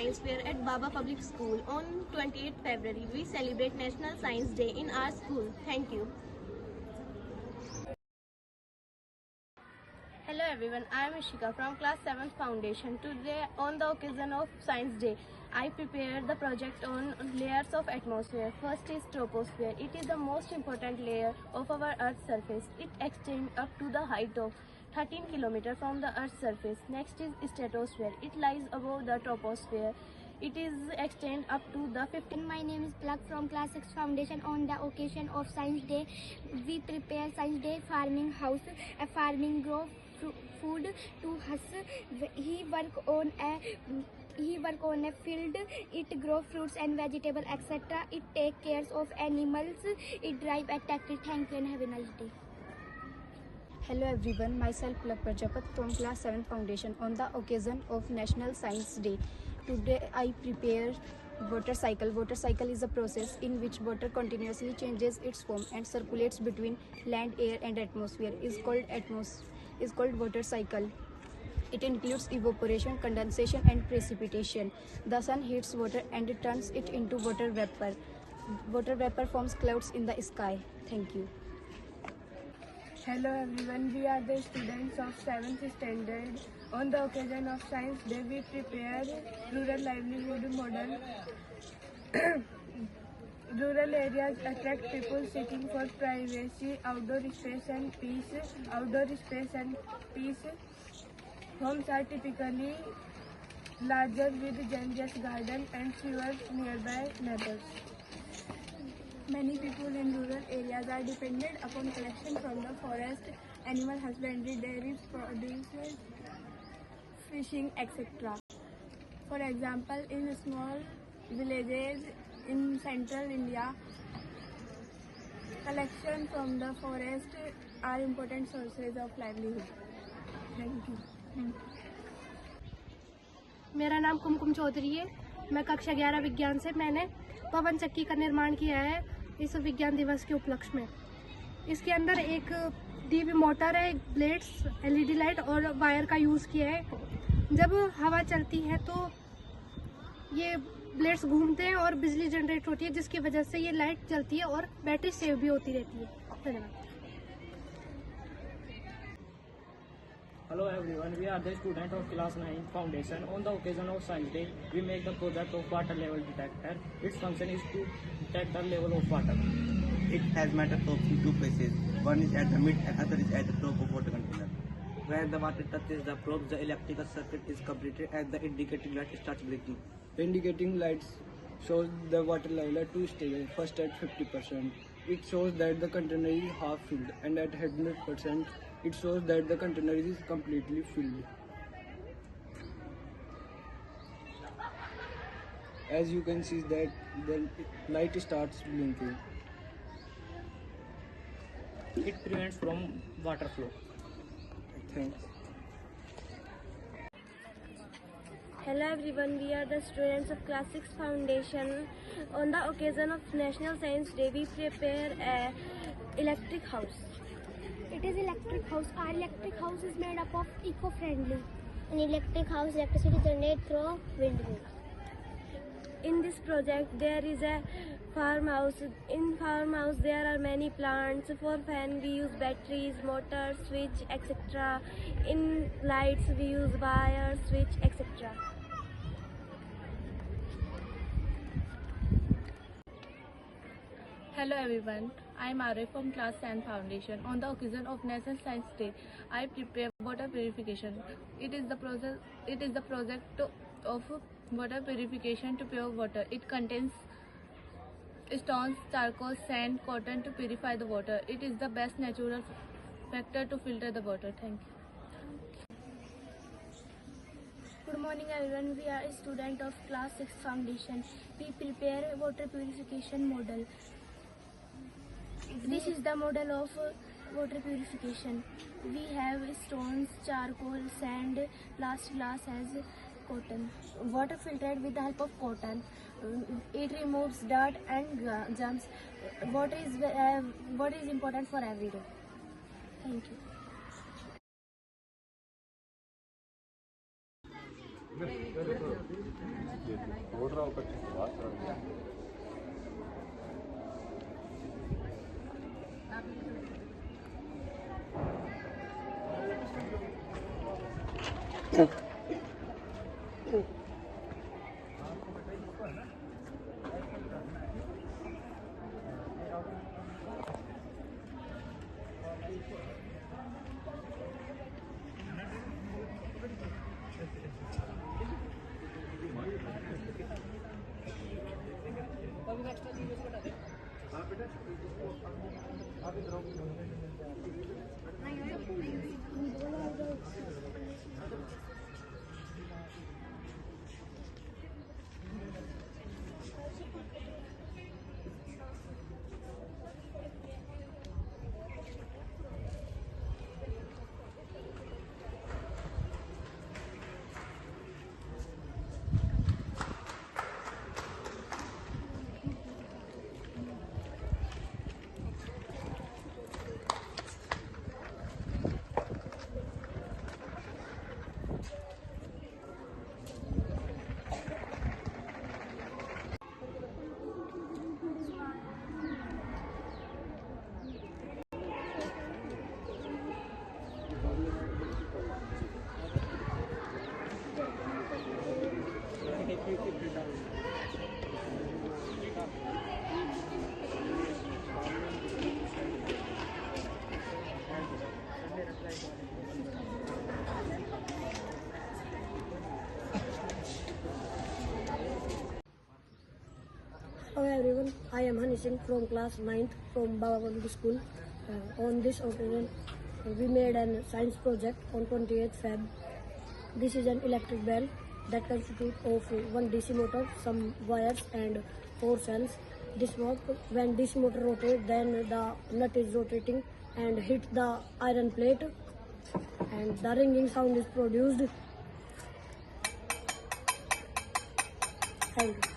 Science Fair at Baba Public School. On 28th February, we celebrate National Science Day in our school. Thank you. Hello everyone, I am Ishika from class 7th Foundation. Today, on the occasion of Science Day, I prepared the project on layers of atmosphere. First is troposphere. It is the most important layer of our Earth's surface. It extends up to the height of 13 km from the Earth's surface. Next is stratosphere. It lies above the troposphere. It is extend up to the 15. My name is Plug from class 6 Foundation. On the occasion of Science Day, we prepare Science Day farming house. A farming grow food to us. He work on a field. It grow fruits and vegetables, etc. It take care of animals. It drive a tractor. Thank you and have a nice day. Hello everyone, myself Plak Prajapat from class 7th Foundation. On the occasion of National Science Day, today I prepare water cycle. Water cycle is a process in which water continuously changes its form and circulates between land, air and atmosphere. Is called water cycle. It includes evaporation, condensation and precipitation. The sun heats water and it turns it into water vapor. Water vapor forms clouds in the sky. Thank you. Hello everyone, we are the students of 7th standard. On the occasion of Science Day, we prepare rural livelihood model. Rural areas attract people seeking for privacy, outdoor space and peace. Outdoor space and peace. Homes are typically larger with generous garden and fewer nearby neighbors. Many people in rural areas are dependent upon collection from the forest, animal husbandry, dairy produce, fishing, etc. For example, in small villages in central India, collection from the forest are important sources of livelihood. Thank you. मेरा नाम कुमकुम चौधरी है। मैं कक्षा 11 विज्ञान से मैंने पवन चक्की का निर्माण किया है इस विज्ञान दिवस के उपलक्ष्य में। इसके अंदर एक डीवी मोटर है, ब्लेड्स, एलईडी लाइट और वायर का यूज़ किया है। जब हवा चलती है तो ये ब्लेड्स घूमते हैं और बिजली जनरेट होती है, जिसकी वजह से ये लाइट जलती है और बैटरी सेव भी होती रहती है। धन्यवाद। Hello everyone, we are the students of class 9 Foundation. On the occasion of Science Day, we make the project of water level detector. Its function is to detect the level of water. It has metal probes in two places. One is at the mid and other is at the top of water container. When the water touches the probe, the electrical circuit is completed and the indicating light starts blinking. The indicating lights shows the water level at two stages. First at 50%, it shows that the container is half filled, and at 100%, it shows that the container is completely filled. As you can see that the light starts blinking. It prevents from water flow. Thanks. Hello everyone, we are the students of class 6 Foundation. On the occasion of National Science Day, we prepare a electric house. It is electric house. Our electric house is made up of eco-friendly. In electric house, electricity is generated through windmills. In this project, there is a farmhouse. In farmhouse, there are many plants. For fan, we use batteries, motors, switch, etc. In lights, we use wires, switch, etc. Hello everyone, I am Arif from class 10 Foundation. On the occasion of National Science Day, I prepare water purification. It is the project of water purification to pure water. It contains stones, charcoal, sand, cotton to purify the water. It is the best natural factor to filter the water. Thank you. Good morning everyone, we are a student of class 6 Foundation. We prepare a water purification model. This is the model of water purification. We have stones, charcoal, sand, last glass as cotton. Water filtered with the help of cotton. It removes dirt and germs. Water is important for every day. Thank you. Hello everyone, I am Hani Singh from class 9th from Baba Public School. On this occasion, we made a science project on 28th Feb. This is an electric bell that consists of one DC motor, some wires and 4 cells. This works when DC motor rotates, then the nut is rotating and hits the iron plate and the ringing sound is produced. Thank you.